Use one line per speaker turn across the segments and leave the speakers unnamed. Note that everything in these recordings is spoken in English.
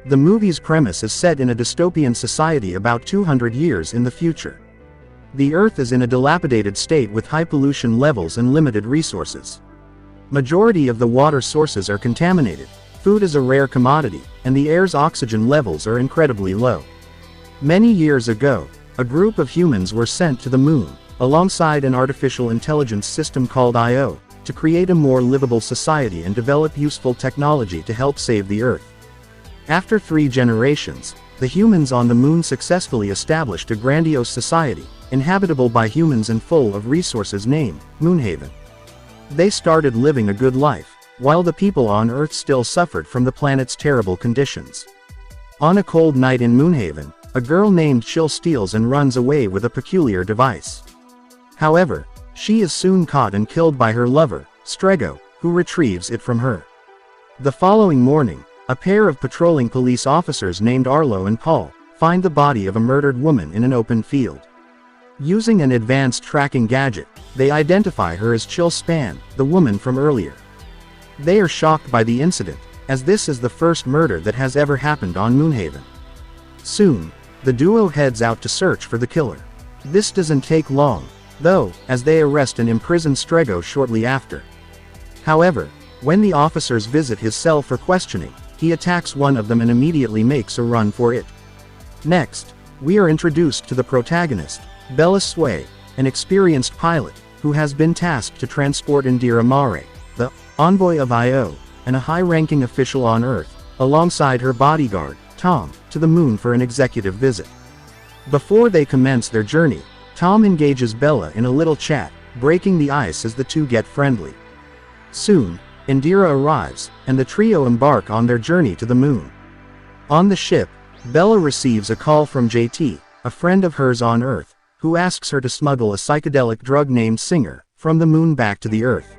The movie's premise is set in a dystopian society about 200 years in the future. The Earth is in a dilapidated state with high pollution levels and limited resources. Majority of the water sources are contaminated, food is a rare commodity, and the air's oxygen levels are incredibly low. Many years ago, a group of humans were sent to the moon, alongside an artificial intelligence system called Io, to create a more livable society and develop useful technology to help save the Earth. After 3 generations, the humans on the moon successfully established a grandiose society, inhabitable by humans and full of resources named Moonhaven. They started living a good life, while the people on Earth still suffered from the planet's terrible conditions. On a cold night in Moonhaven, a girl named Chill steals and runs away with a peculiar device. However, she is soon caught and killed by her lover, Strego, who retrieves it from her. The following morning, a pair of patrolling police officers named Arlo and Paul find the body of a murdered woman in an open field. Using an advanced tracking gadget, they identify her as Chill Span, the woman from earlier. They are shocked by the incident, as this is the first murder that has ever happened on Moonhaven. Soon, the duo heads out to search for the killer. This doesn't take long, though, as they arrest and imprison Strego shortly after. However, when the officers visit his cell for questioning, he attacks one of them and immediately makes a run for it. Next, we are introduced to the protagonist, Bella Sway, an experienced pilot, who has been tasked to transport Indira Mare, the envoy of Io, and a high-ranking official on Earth, alongside her bodyguard, Tom, to the moon for an executive visit. Before they commence their journey, Tom engages Bella in a little chat, breaking the ice as the two get friendly. Soon, Indira arrives, and the trio embark on their journey to the moon. On the ship, Bella receives a call from JT, a friend of hers on Earth, who asks her to smuggle a psychedelic drug named Singer from the moon back to the Earth.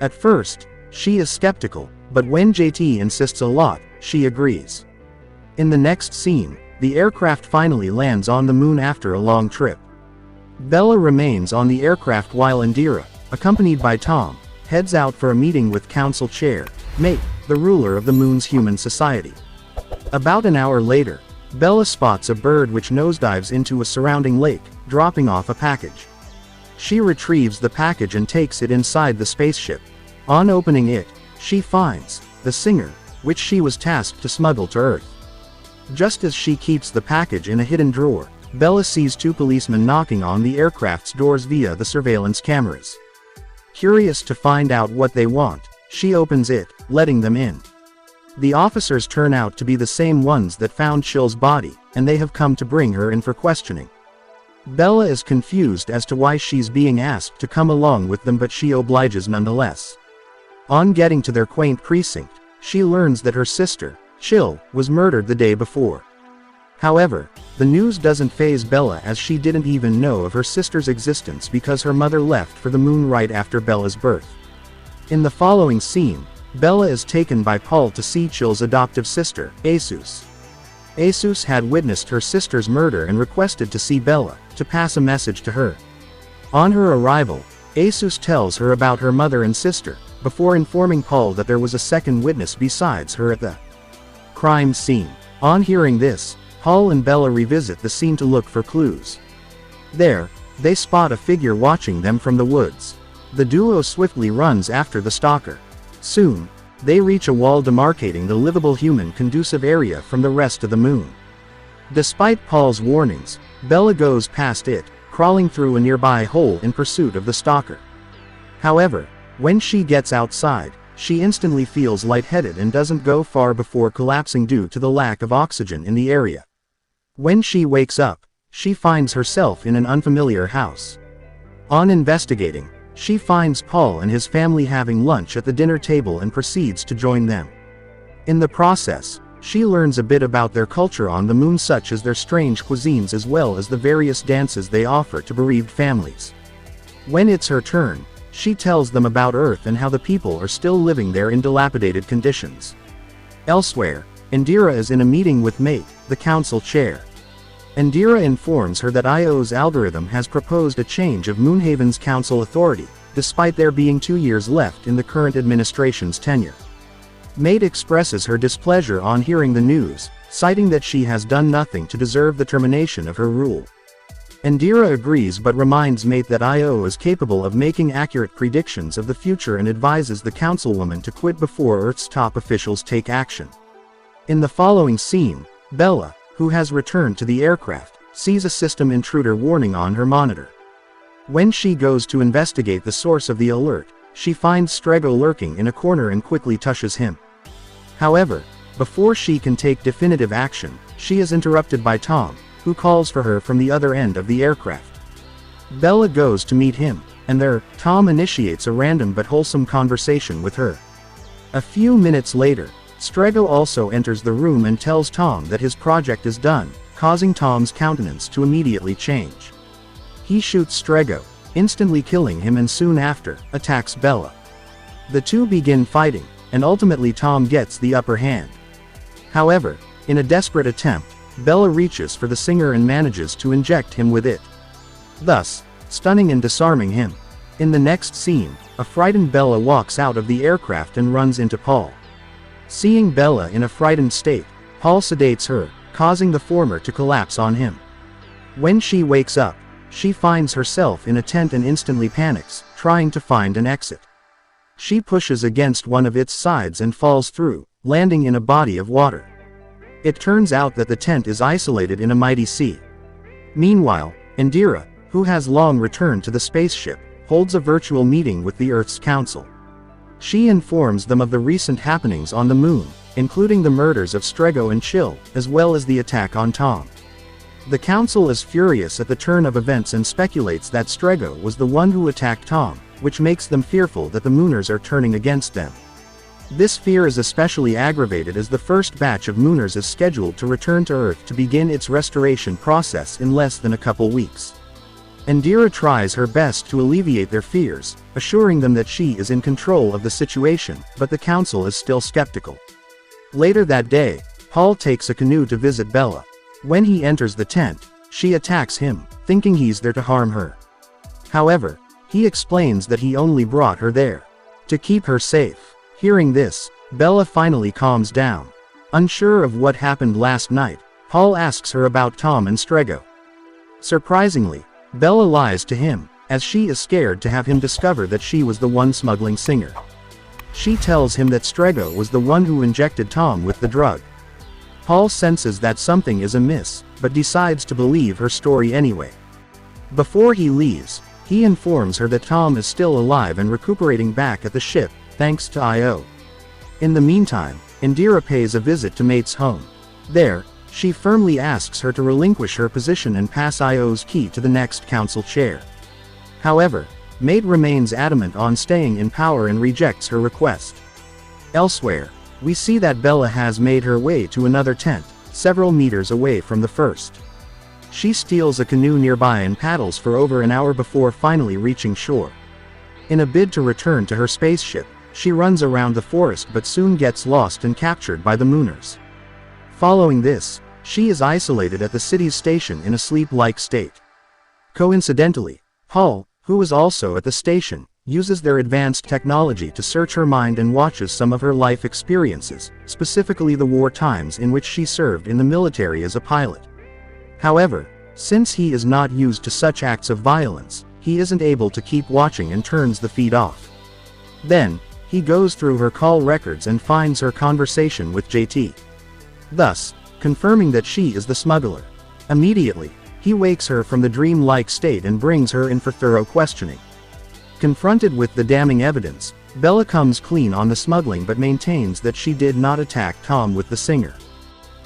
At first, she is skeptical, but when JT insists a lot, she agrees. In the next scene, the aircraft finally lands on the moon after a long trip. Bella remains on the aircraft while Indira, accompanied by Tom, heads out for a meeting with Council Chair, Mate, the ruler of the moon's human society. About an hour later, Bella spots a bird which nosedives into a surrounding lake, dropping off a package. She retrieves the package and takes it inside the spaceship. On opening it, she finds the Singer, which she was tasked to smuggle to Earth. Just as she keeps the package in a hidden drawer, Bella sees 2 policemen knocking on the aircraft's doors via the surveillance cameras. Curious to find out what they want, she opens it, letting them in. The officers turn out to be the same ones that found Chill's body, and they have come to bring her in for questioning. Bella is confused as to why she's being asked to come along with them, but she obliges nonetheless. On getting to their quaint precinct, she learns that her sister, Chill, was murdered the day before. However, the news doesn't faze Bella, as she didn't even know of her sister's existence because her mother left for the moon right after Bella's birth. In the following scene, Bella is taken by Paul to see Chill's adoptive sister, Asus. Asus had witnessed her sister's murder and requested to see Bella, to pass a message to her. On her arrival, Asus tells her about her mother and sister, before informing Paul that there was a second witness besides her at the crime scene. On hearing this, Paul and Bella revisit the scene to look for clues. There, they spot a figure watching them from the woods. The duo swiftly runs after the stalker. Soon, they reach a wall demarcating the livable human-conducive area from the rest of the moon. Despite Paul's warnings, Bella goes past it, crawling through a nearby hole in pursuit of the stalker. However, when she gets outside, she instantly feels lightheaded and doesn't go far before collapsing due to the lack of oxygen in the area. When she wakes up, she finds herself in an unfamiliar house. On investigating, she finds Paul and his family having lunch at the dinner table and proceeds to join them. In the process, she learns a bit about their culture on the moon, such as their strange cuisines as well as the various dances they offer to bereaved families. When it's her turn, she tells them about Earth and how the people are still living there in dilapidated conditions. Elsewhere, Indira is in a meeting with Mate, the council chair. Indira informs her that IO's algorithm has proposed a change of Moonhaven's council authority, despite there being 2 years left in the current administration's tenure. Maid expresses her displeasure on hearing the news, citing that she has done nothing to deserve the termination of her rule. Indira agrees but reminds Mate that Io is capable of making accurate predictions of the future and advises the councilwoman to quit before Earth's top officials take action. In the following scene, Bella, who has returned to the aircraft, sees a system intruder warning on her monitor. When she goes to investigate the source of the alert, she finds Strego lurking in a corner and quickly touches him. However, before she can take definitive action, she is interrupted by Tom, who calls for her from the other end of the aircraft. Bella goes to meet him, and there, Tom initiates a random but wholesome conversation with her. A few minutes later, Strego also enters the room and tells Tom that his project is done, causing Tom's countenance to immediately change. He shoots Strego, instantly killing him, and soon after, attacks Bella. The two begin fighting, and ultimately Tom gets the upper hand. However, in a desperate attempt, Bella reaches for the singer and manages to inject him with it, thus stunning and disarming him. In the next scene, a frightened Bella walks out of the aircraft and runs into Paul. Seeing Bella in a frightened state, Paul sedates her, causing the former to collapse on him. When she wakes up, she finds herself in a tent and instantly panics, trying to find an exit. She pushes against one of its sides and falls through, landing in a body of water. It turns out that the tent is isolated in a mighty sea. Meanwhile, Indira, who has long returned to the spaceship, holds a virtual meeting with the Earth's Council. She informs them of the recent happenings on the moon, including the murders of Strego and Chill, as well as the attack on Tom. The Council is furious at the turn of events and speculates that Strego was the one who attacked Tom, which makes them fearful that the Mooners are turning against them. This fear is especially aggravated as the first batch of Mooners is scheduled to return to Earth to begin its restoration process in less than a couple weeks. Indira tries her best to alleviate their fears, assuring them that she is in control of the situation, but the Council is still skeptical. Later that day, Paul takes a canoe to visit Bella. When he enters the tent, she attacks him, thinking he's there to harm her. However, he explains that he only brought her there to keep her safe. Hearing this, Bella finally calms down. Unsure of what happened last night, Paul asks her about Tom and Strego. Surprisingly, Bella lies to him, as she is scared to have him discover that she was the one smuggling Singer. She tells him that Strego was the one who injected Tom with the drug. Paul senses that something is amiss, but decides to believe her story anyway. Before he leaves, he informs her that Tom is still alive and recuperating back at the ship, thanks to Io. In the meantime, Indira pays a visit to Mate's home. There, she firmly asks her to relinquish her position and pass Io's key to the next council chair. However, Mate remains adamant on staying in power and rejects her request. Elsewhere, we see that Bella has made her way to another tent, several meters away from the first. She steals a canoe nearby and paddles for over an hour before finally reaching shore. In a bid to return to her spaceship, she runs around the forest but soon gets lost and captured by the Mooners. Following this, she is isolated at the city's station in a sleep-like state. Coincidentally, Paul, who is also at the station, uses their advanced technology to search her mind and watches some of her life experiences, specifically the war times in which she served in the military as a pilot. However, since he is not used to such acts of violence, he isn't able to keep watching and turns the feed off. Then, he goes through her call records and finds her conversation with JT, thus confirming that she is the smuggler. Immediately, he wakes her from the dream-like state and brings her in for thorough questioning. Confronted with the damning evidence, Bella comes clean on the smuggling but maintains that she did not attack Tom with the Singer.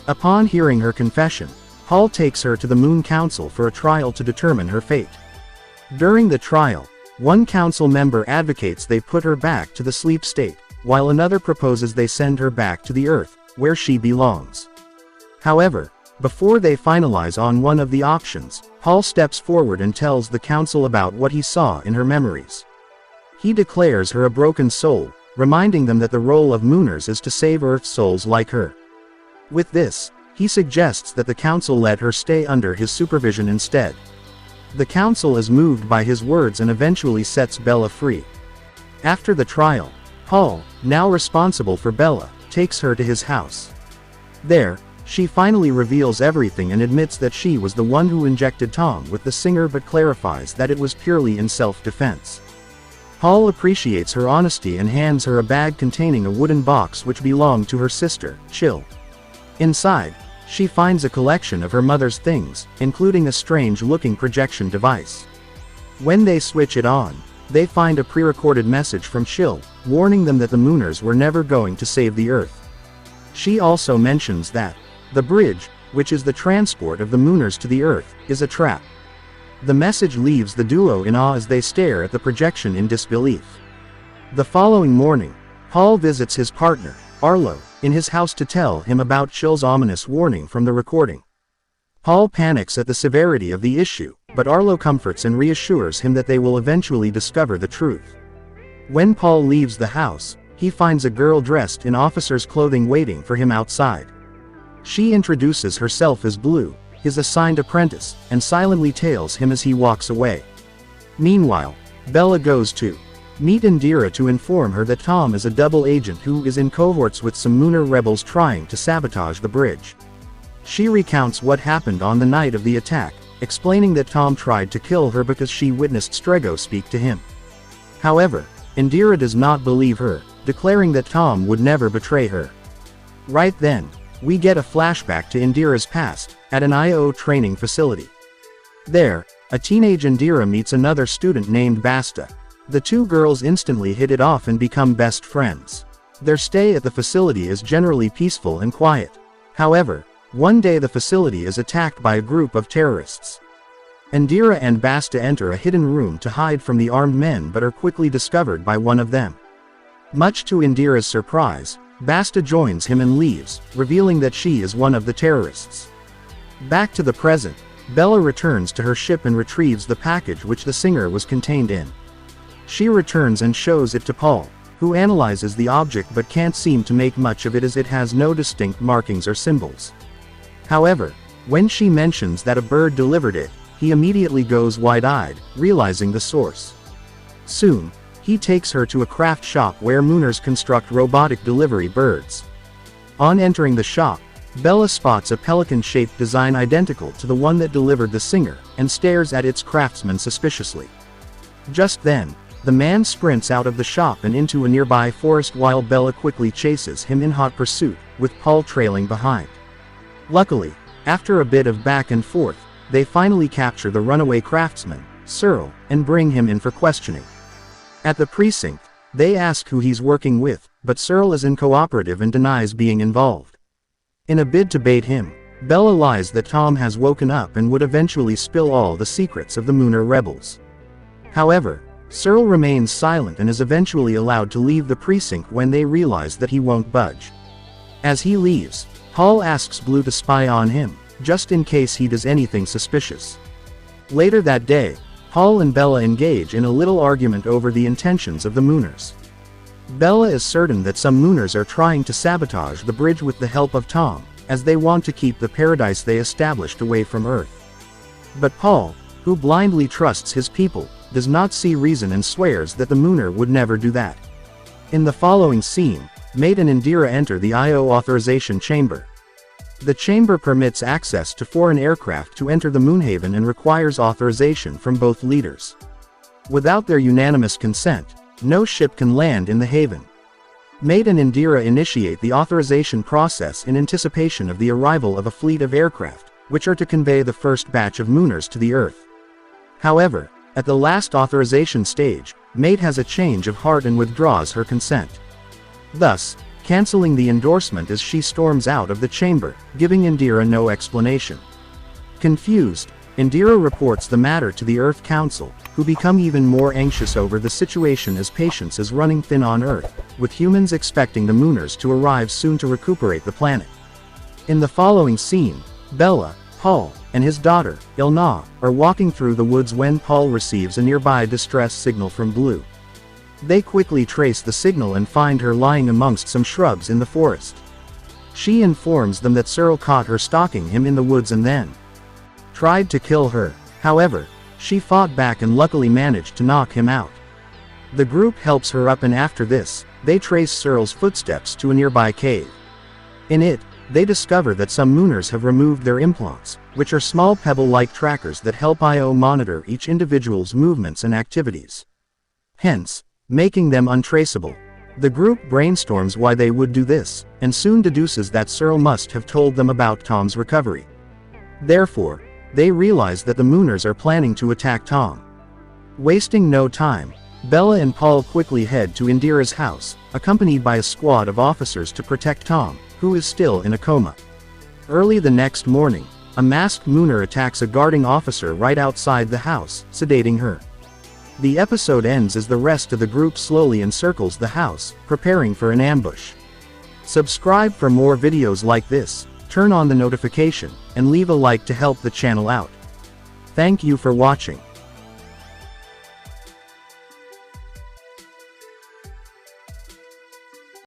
Upon hearing her confession, Paul takes her to the Moon Council for a trial to determine her fate. During the trial, one council member advocates they put her back to the sleep state, while another proposes they send her back to the Earth, where she belongs. However, before they finalize on one of the options, Paul steps forward and tells the council about what he saw in her memories. He declares her a broken soul, reminding them that the role of Mooners is to save Earth's souls like her. With this, he suggests that the council let her stay under his supervision instead. The council is moved by his words and eventually sets Bella free. After the trial, Paul, now responsible for Bella, takes her to his house. There, she finally reveals everything and admits that she was the one who injected Tom with the singer, but clarifies that it was purely in self-defense. Paul appreciates her honesty and hands her a bag containing a wooden box which belonged to her sister, Chill. Inside, she finds a collection of her mother's things, including a strange-looking projection device. When they switch it on, they find a pre-recorded message from Chill, warning them that the Mooners were never going to save the Earth. She also mentions that the bridge, which is the transport of the Mooners to the Earth, is a trap. The message leaves the duo in awe as they stare at the projection in disbelief. The following morning, Paul visits his partner, Arlo, in his house to tell him about Chill's ominous warning from the recording. Paul panics at the severity of the issue, but Arlo comforts and reassures him that they will eventually discover the truth. When Paul leaves the house, he finds a girl dressed in officer's clothing waiting for him outside. She introduces herself as Blue, his assigned apprentice, and silently tails him as he walks away. Meanwhile, Bella goes to meet Indira to inform her that Tom is a double agent who is in cohorts with some Mooner rebels trying to sabotage the bridge. She recounts what happened on the night of the attack, explaining that Tom tried to kill her because she witnessed Strego speak to him. However, Indira does not believe her, declaring that Tom would never betray her. Right then, we get a flashback to Indira's past, at an IO training facility. There, a teenage Indira meets another student named Basta. The two girls instantly hit it off and become best friends. Their stay at the facility is generally peaceful and quiet. However, one day the facility is attacked by a group of terrorists. Indira and Basta enter a hidden room to hide from the armed men but are quickly discovered by one of them. Much to Indira's surprise, Basta joins him and leaves, revealing that she is one of the terrorists. Back to the present, Bella returns to her ship and retrieves the package which the singer was contained in. She returns and shows it to Paul, who analyzes the object but can't seem to make much of it as it has no distinct markings or symbols. However, when she mentions that a bird delivered it, he immediately goes wide-eyed, realizing the source. Soon, he takes her to a craft shop where Mooners construct robotic delivery birds. On entering the shop, Bella spots a pelican-shaped design identical to the one that delivered the singer, and stares at its craftsman suspiciously. Just then, the man sprints out of the shop and into a nearby forest while Bella quickly chases him in hot pursuit, with Paul trailing behind. Luckily, after a bit of back and forth, they finally capture the runaway craftsman, Searle, and bring him in for questioning. At the precinct, they ask who he's working with, but Searle is uncooperative and denies being involved. In a bid to bait him, Bella lies that Tom has woken up and would eventually spill all the secrets of the Mooner rebels. However, Searle remains silent and is eventually allowed to leave the precinct when they realize that he won't budge. As he leaves, Paul asks Blue to spy on him, just in case he does anything suspicious. Later that day, Paul and Bella engage in a little argument over the intentions of the Mooners. Bella is certain that some Mooners are trying to sabotage the bridge with the help of Tom, as they want to keep the paradise they established away from Earth. But Paul, who blindly trusts his people, does not see reason and swears that the Mooner would never do that. In the following scene, Mate and Indira enter the IO authorization chamber. The chamber permits access to foreign aircraft to enter the Moonhaven and requires authorization from both leaders. Without their unanimous consent, no ship can land in the haven. Mate and Indira initiate the authorization process in anticipation of the arrival of a fleet of aircraft, which are to convey the first batch of Mooners to the Earth. However, at the last authorization stage, Mate has a change of heart and withdraws her consent. Thus, canceling the endorsement as she storms out of the chamber, giving Indira no explanation. Confused, Indira reports the matter to the Earth Council, who become even more anxious over the situation as patience is running thin on Earth, with humans expecting the Mooners to arrive soon to recuperate the planet. In the following scene, Bella, Paul, and his daughter, Ilna, are walking through the woods when Paul receives a nearby distress signal from Blue. They quickly trace the signal and find her lying amongst some shrubs in the forest. She informs them that Searle caught her stalking him in the woods and then tried to kill her. However, she fought back and luckily managed to knock him out. The group helps her up and after this, they trace Searle's footsteps to a nearby cave. In it, they discover that some Mooners have removed their implants, which are small pebble-like trackers that help IO monitor each individual's movements and activities, hence making them untraceable. The group brainstorms why they would do this, and soon deduces that Searle must have told them about Tom's recovery. Therefore, they realize that the Mooners are planning to attack Tom. Wasting no time, Bella and Paul quickly head to Indira's house, accompanied by a squad of officers to protect Tom, who is still in a coma. Early the next morning, a masked Mooner attacks a guarding officer right outside the house, sedating her. The episode ends as the rest of the group slowly encircles the house, preparing for an ambush. Subscribe for more videos like this, turn on the notification, and leave a like to help the channel out. Thank you for watching.